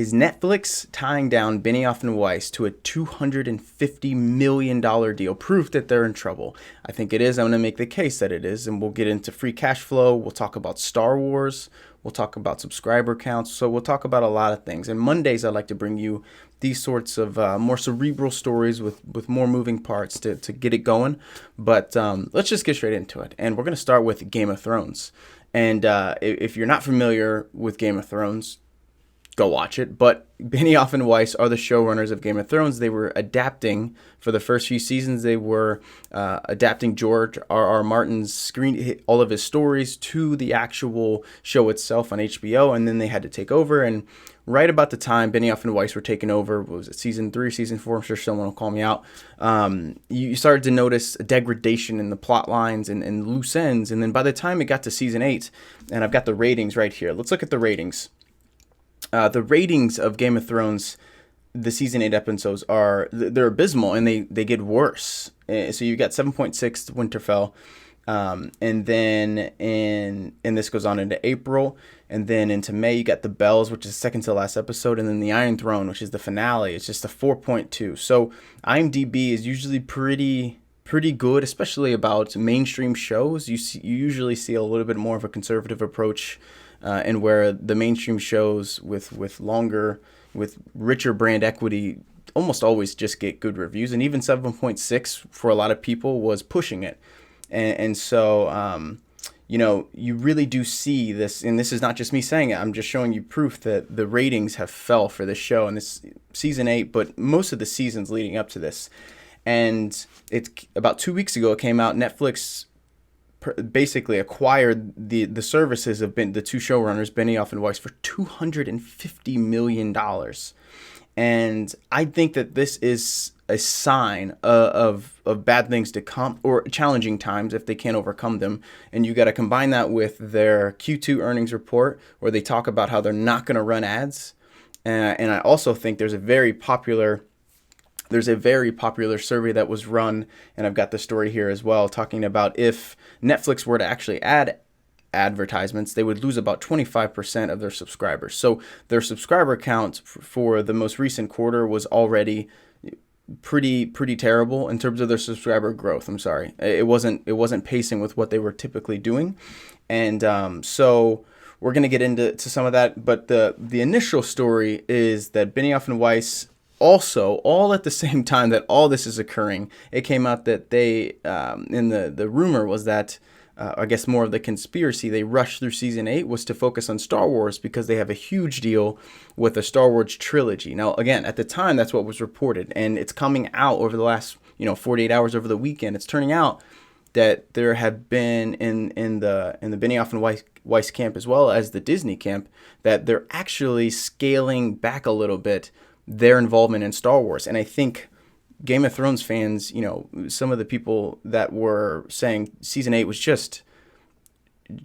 Is Netflix tying down Benioff and Weiss to a $250 million deal proof that they're in trouble? I think it is. I'm going to make the case that it is, and we'll get into free cash flow. We'll talk about Star Wars. We'll talk about subscriber counts. So we'll talk about a lot of things. And Mondays, I like to bring you these sorts of more cerebral stories with more moving parts to get it going. But let's just get straight into it. And we're going to start with Game of Thrones. And if you're not familiar with Game of Thrones, go watch it. But Benioff and Weiss are the showrunners of Game of Thrones. They were adapting for the first few seasons. They were adapting George R.R. Martin's all of his stories to the actual show itself on HBO, and then they had to take over. And right about the time Benioff and Weiss were taking over, was it season 3, season 4? I'm sure someone will call me out. You started to notice a degradation in the plot lines and loose ends. And then by the time it got to season 8, and I've got the ratings right here. Let's look at the ratings. The ratings of Game of Thrones, the season 8 episodes they're abysmal, and they get worse. So you got 7.6 Winterfell, and then and this goes on into April, and then into May you got The Bells, which is second to last episode, and then The Iron Throne, which is the finale. It's just a 4.2. So IMDb is usually pretty good, especially about mainstream shows. You usually see a little bit more of a conservative approach. And where the mainstream shows with richer brand equity almost always just get good reviews. And even 7.6 for a lot of people was pushing it. And so, you really do see this. And this is not just me saying it. I'm just showing you proof that the ratings have fell for this show. And this season 8, but most of the seasons leading up to this. And it's about 2 weeks ago, it came out. Netflix basically acquired the services of the two showrunners, Benioff and Weiss, for $250 million. And I think that this is a sign of bad things to come, or challenging times if they can't overcome them. And you got to combine that with their Q2 earnings report, where they talk about how they're not going to run ads. And I also think there's a very popular survey that was run, and I've got the story here as well, talking about if Netflix were to actually add advertisements, they would lose about 25% of their subscribers. So their subscriber count for the most recent quarter was already pretty terrible in terms of their subscriber growth. I'm sorry, it wasn't pacing with what they were typically doing, and so we're going to get into some of that. But the initial story is that Benioff and Weiss, also, all at the same time that all this is occurring, it came out that they, and the rumor was that, I guess more of the conspiracy, they rushed through season 8 was to focus on Star Wars because they have a huge deal with the Star Wars trilogy. Now, again, at the time, that's what was reported, and it's coming out over the last, 48 hours over the weekend. It's turning out that there have been in the Benioff and Weiss camp, as well as the Disney camp, that they're actually scaling back a little bit their involvement in Star Wars. And I think Game of Thrones fans, some of the people that were saying season 8 was just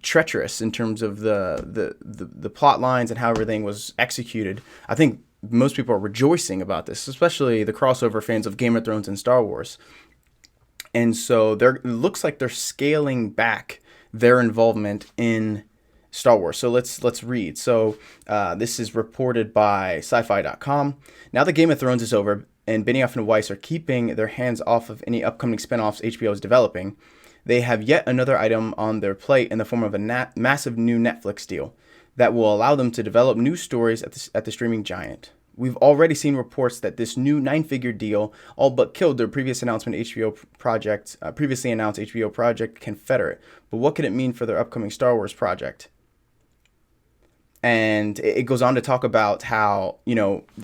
treacherous in terms of the plot lines and how everything was executed, I think most people are rejoicing about this, especially the crossover fans of Game of Thrones and Star Wars. And so it looks like they're scaling back their involvement in Star Wars. So let's read. So this is reported by sci-fi.com. Now that Game of Thrones is over and Benioff and Weiss are keeping their hands off of any upcoming spinoffs HBO is developing, they have yet another item on their plate in the form of a massive new Netflix deal that will allow them to develop new stories at the streaming giant. We've already seen reports that this new 9-figure deal all but killed their previously announced HBO project Confederate. But what could it mean for their upcoming Star Wars project? And it goes on to talk about how,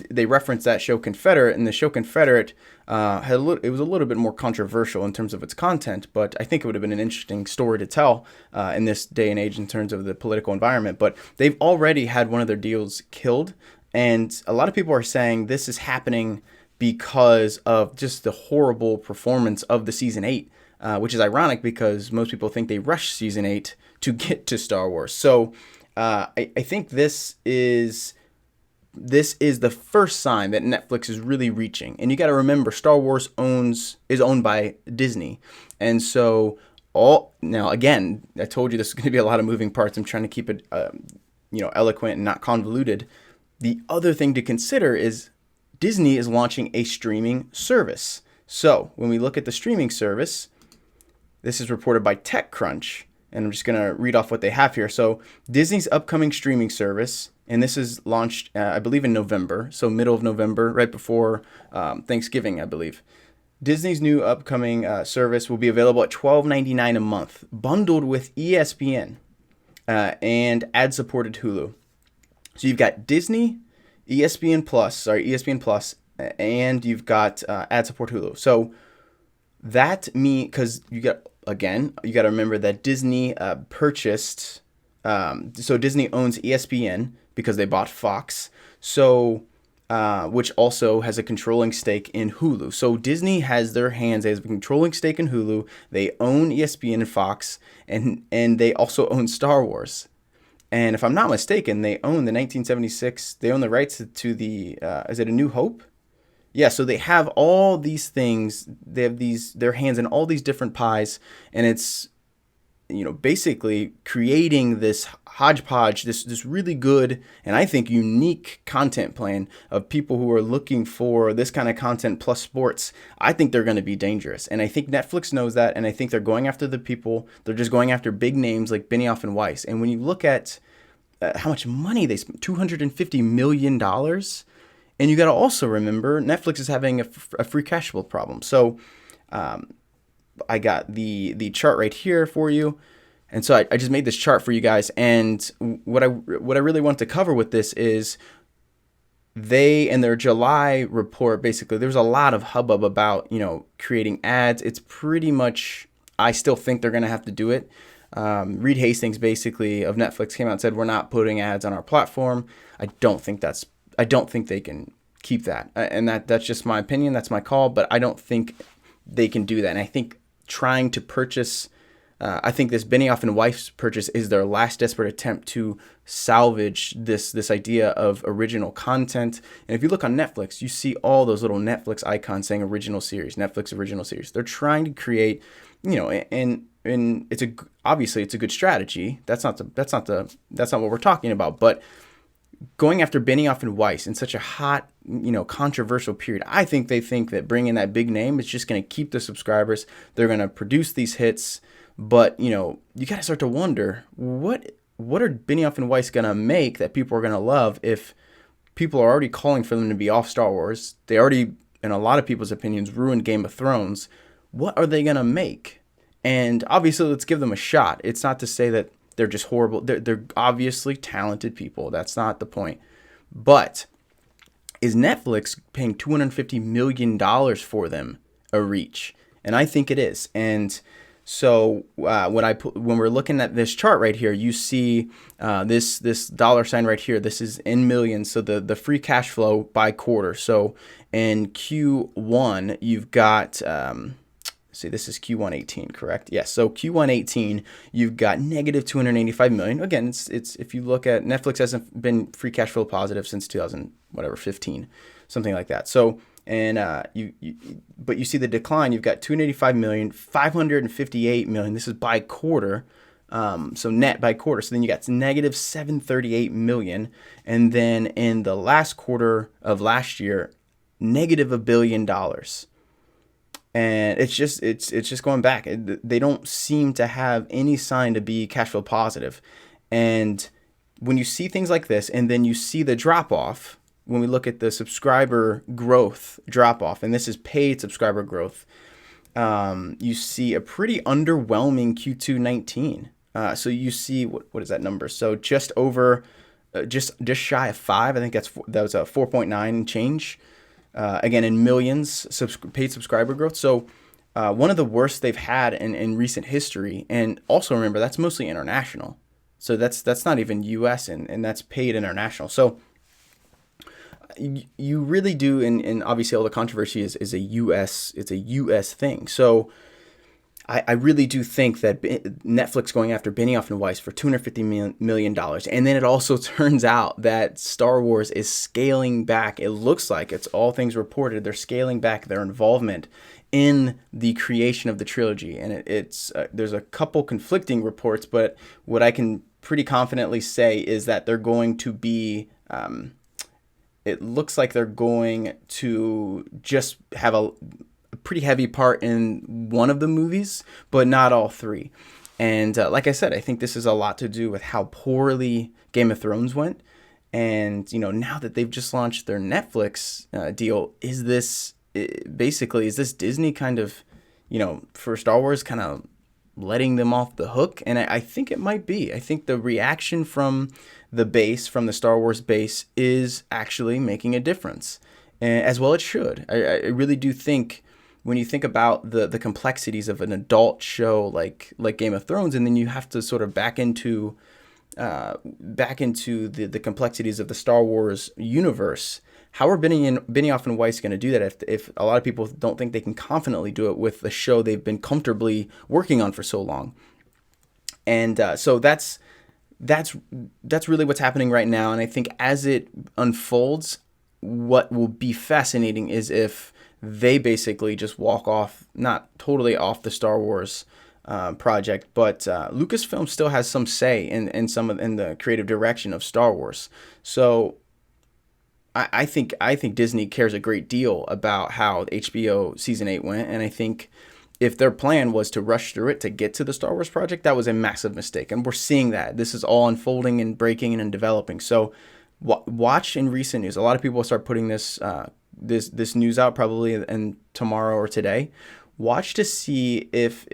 they reference that show Confederate, and the show Confederate it was a little bit more controversial in terms of its content, but I think it would have been an interesting story to tell in this day and age in terms of the political environment. But they've already had one of their deals killed, and a lot of people are saying this is happening because of just the horrible performance of the season 8, which is ironic because most people think they rushed season 8 to get to Star Wars. So I think this is the first sign that Netflix is really reaching. And you got to remember, Star Wars is owned by Disney. And so now again, I told you this is going to be a lot of moving parts. I'm trying to keep it eloquent and not convoluted. The other thing to consider is Disney is launching a streaming service. So when we look at the streaming service, this is reported by TechCrunch, and I'm just going to read off what they have here. So Disney's upcoming streaming service, and this is launched, I believe, in November, so middle of November, right before Thanksgiving, I believe. Disney's new upcoming service will be available at $12.99 a month, bundled with ESPN and ad-supported Hulu. So you've got Disney, ESPN Plus, and you've got ad-support Hulu. So that means, because you got to remember that Disney purchased, so Disney owns ESPN because they bought Fox. So which also has a controlling stake in Hulu. So Disney has their hands as a controlling stake in Hulu. They own ESPN and Fox, and they also own Star Wars. And if I'm not mistaken, they own the 1976. They own the rights to the. Is it A New Hope? Yeah. So they have all these things. They have their hands in all these different pies, and it's, basically creating this hodgepodge, this really good and I think unique content plan of people who are looking for this kind of content plus sports. I think they're going to be dangerous. And I think Netflix knows that. And I think they're going after the people. They're just going after big names like Benioff and Weiss. And when you look at how much money they spent, $250 million. And you got to also remember Netflix is having a free cash flow problem. So, I got the chart right here for you. And so I just made this chart for you guys. And what I really want to cover with this is they, in their July report, basically, there was a lot of hubbub about, creating ads. It's pretty much, I still think they're going to have to do it. Reed Hastings, basically, of Netflix came out and said, we're not putting ads on our platform. I don't think they can keep that. And that's just my opinion. That's my call. But I don't think they can do that. And I think trying to purchase, I think this Benioff and Weiss purchase is their last desperate attempt to salvage this idea of original content. And if you look on Netflix, you see all those little Netflix icons saying original series, Netflix original series. They're trying to create, and it's obviously it's a good strategy. That's not what we're talking about. But going after Benioff and Weiss in such a hot, controversial period, I think they think that bringing that big name is just going to keep the subscribers. They're going to produce these hits, but you got to start to wonder what are Benioff and Weiss going to make that people are going to love if people are already calling for them to be off Star Wars. They already, in a lot of people's opinions, ruined Game of Thrones. What are they going to make? And obviously, let's give them a shot. It's not to say that they're just horrible. They're obviously talented people. That's not the point. But is Netflix paying $250 million for them a reach? And I think it is. And so when we're looking at this chart right here, you see this dollar sign right here. This is in millions. So the free cash flow by quarter. So in Q1, you've got... see, this is Q1 18, correct? Yes. So Q1 18, you've got negative 285 million. Again, it's if you look at Netflix hasn't been free cash flow positive since 15, something like that. So but you see the decline. You've got 285 million, 558 million. This is by quarter. So net by quarter. So then you got negative 738 million, and then in the last quarter of last year, negative $1 billion. And it's just going back. They don't seem to have any sign to be cash flow positive. And when you see things like this, and then you see the drop off, when we look at the subscriber growth drop off, and this is paid subscriber growth, you see a pretty underwhelming Q2 19. So you see what is that number? So just over, just shy of 5. I think that was a 4.9 change. Again, in millions paid subscriber growth. So one of the worst they've had in recent history. And also remember, that's mostly international. So that's not even U.S. and that's paid international. So you really do, and obviously all the controversy is a U.S. thing. I really do think that Netflix going after Benioff and Weiss for $250 million. And then it also turns out that Star Wars is scaling back. It looks like, it's all things reported, they're scaling back their involvement in the creation of the trilogy. And there's a couple conflicting reports, but what I can pretty confidently say is that they're going to be it looks like they're going to just have a pretty heavy part in one of the movies, but not all three. And like I said, I think this is a lot to do with how poorly Game of Thrones went. And, now that they've just launched their Netflix deal, is this Disney kind of, for Star Wars kind of letting them off the hook? And I think it might be. I think the reaction from the Star Wars base, is actually making a difference. And as well it should. I really do think, when you think about the complexities of an adult show like Game of Thrones, and then you have to sort of back into the complexities of the Star Wars universe, how are Benioff and Weiss going to do that if a lot of people don't think they can confidently do it with the show they've been comfortably working on for so long? And so that's really what's happening right now. And I think as it unfolds, what will be fascinating is if they basically just walk off, not totally off the Star Wars project, but Lucasfilm still has some say in the creative direction of Star Wars. So I think Disney cares a great deal about how HBO season 8 went, and I think if their plan was to rush through it to get to the Star Wars project, that was a massive mistake, and we're seeing that this is all unfolding and breaking and developing. So watch in recent news. A lot of people will start putting this news out probably in tomorrow or today. Watch to see if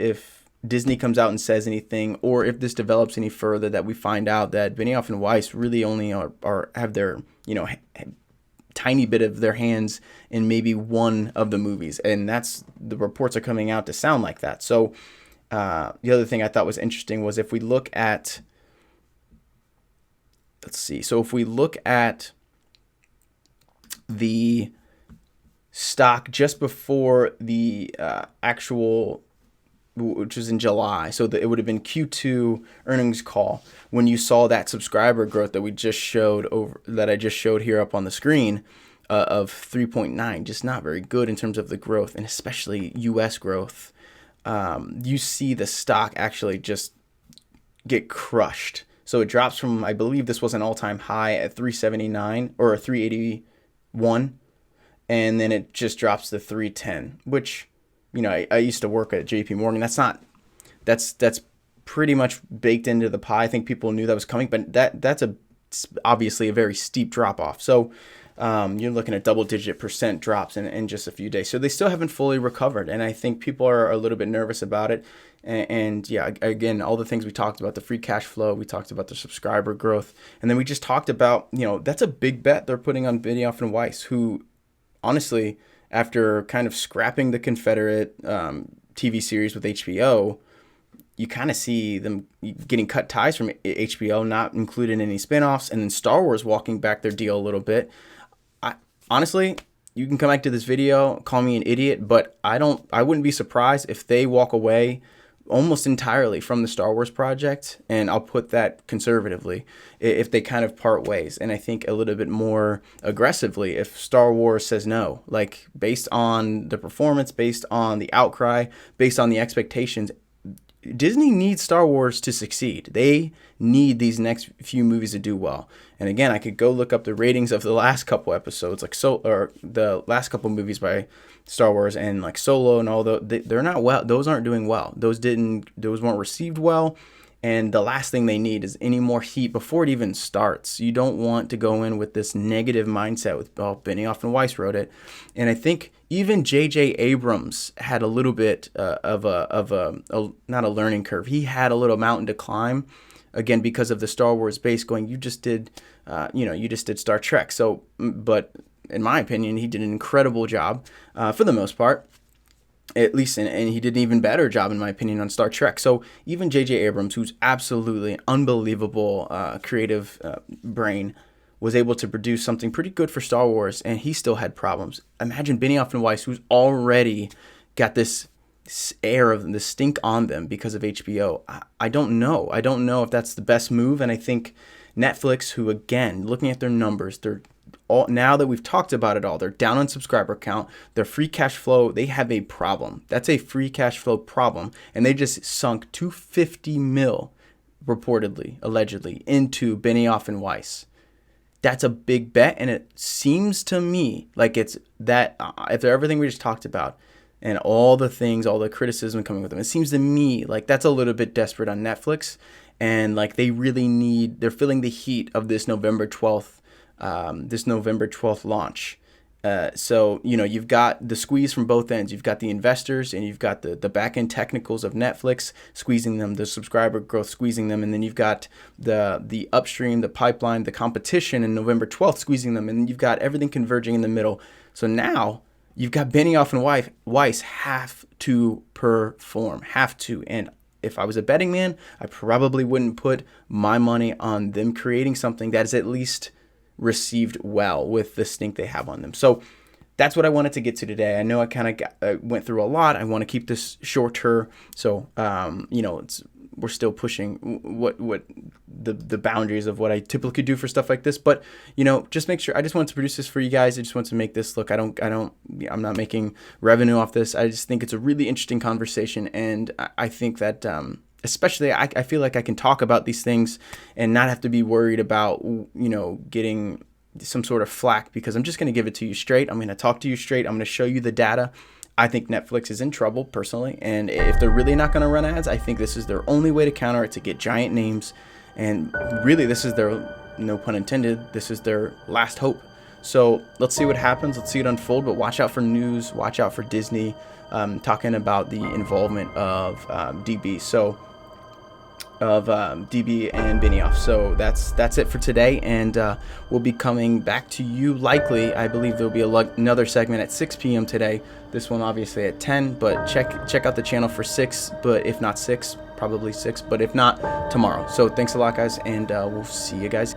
Disney comes out and says anything, or if this develops any further, that we find out that Benioff and Weiss really only have their tiny bit of their hands in maybe one of the movies, and that's the reports are coming out to sound like that. So the other thing I thought was interesting was if we look at the stock just before the actual, which was in July, so it would have been Q2 earnings call, when you saw that subscriber growth that I just showed here up on the screen of 3.9, just not very good in terms of the growth, and especially U.S. growth. You see the stock actually just get crushed. So it drops from, I believe this was an all-time high at 379 or 381, and then it just drops to 310, which, I used to work at JP Morgan. That's pretty much baked into the pie. I think people knew that was coming, but that's obviously a very steep drop off. So you're looking at double-digit % drops in just a few days. So they still haven't fully recovered, and I think people are a little bit nervous about it. And yeah, again, all the things we talked about, the free cash flow, we talked about the subscriber growth, and then we just talked about, that's a big bet they're putting on Benioff and Weiss, who honestly, after kind of scrapping the Confederate TV series with HBO, you kind of see them getting cut ties from HBO, not including any spinoffs, and then Star Wars walking back their deal a little bit. Honestly, you can come back to this video, call me an idiot, but I wouldn't be surprised if they walk away almost entirely from the Star Wars project, and I'll put that conservatively, if they kind of part ways. And I think a little bit more aggressively if Star Wars says no, like based on the performance, based on the outcry, based on the expectations. Disney needs Star Wars to succeed. They need these next few movies to do well. And again, I could go look up the ratings of the last couple episodes, or the last couple movies by Star Wars, and like Solo and all they're not well. Those aren't doing well. Those weren't received well. And the last thing they need is any more heat before it even starts. You don't want to go in with this negative mindset with, Benioff and Weiss wrote it. And I think even J.J. Abrams had a little bit of a not a learning curve. He had a little mountain to climb, again, because of the Star Wars base going, you just did Star Trek. So, but in my opinion, he did an incredible job for the most part. At least, and he did an even better job, in my opinion, on Star Trek. So even J.J. Abrams, who's absolutely an unbelievable creative brain, was able to produce something pretty good for Star Wars, and he still had problems. Imagine Benioff and Weiss, who's already got this air of the stink on them because of HBO. I don't know. I don't know if that's the best move, and I think Netflix, who, again, looking at their numbers, they're all, now that we've talked about it all, they're down on subscriber count, their free cash flow, they have a problem. That's a free cash flow problem, and they just sunk $250 million, reportedly, allegedly, into Benioff and Weiss. that's a big bet. And it seems to me like it's that after everything we just talked about and all the things, all the criticism coming with them, it seems to me like that's a little bit desperate on Netflix. And like they really need, they're feeling the heat of this November 12th launch. So, you know, you've got the squeeze from both ends. You've got the investors and you've got the back end technicals of Netflix squeezing them, the subscriber growth squeezing them. And then you've got the upstream, the pipeline, the competition in November 12th squeezing them. And then you've got everything converging in the middle. So now you've got Benioff and Weiss have to perform, have to. And if I was a betting man, I probably wouldn't put my money on them creating something that is at least received well with the stink they have on them. So that's what I wanted to get to today. I know I kind of went through a lot. I want to keep this shorter. So, you know, we're still pushing what the boundaries of what I typically do for stuff like this. But, you know, just make sure, I just want to produce this for you guys. I just want to make this look, I'm not making revenue off this. I just think it's a really interesting conversation. And I think that, especially I feel like I can talk about these things and not have to be worried about, you know, getting some sort of flack, because I'm just going to give it to you straight. I'm going to talk to you straight. I'm going to show you the data. I think Netflix is in trouble personally. And if they're really not going to run ads, I think this is their only way to counter it, to get giant names. And really, this is their, no pun intended, this is their last hope. So let's see what happens. Let's see it unfold. But watch out for news. Watch out for Disney talking about the involvement of DB. So of DB and Benioff. So that's it for today, and we'll be coming back to you likely. I believe there'll be another segment at 6 p.m. today. This one obviously at 10, but check out the channel for 6, but if not 6, probably 6, but if not, tomorrow. So thanks a lot, guys, and we'll see you guys.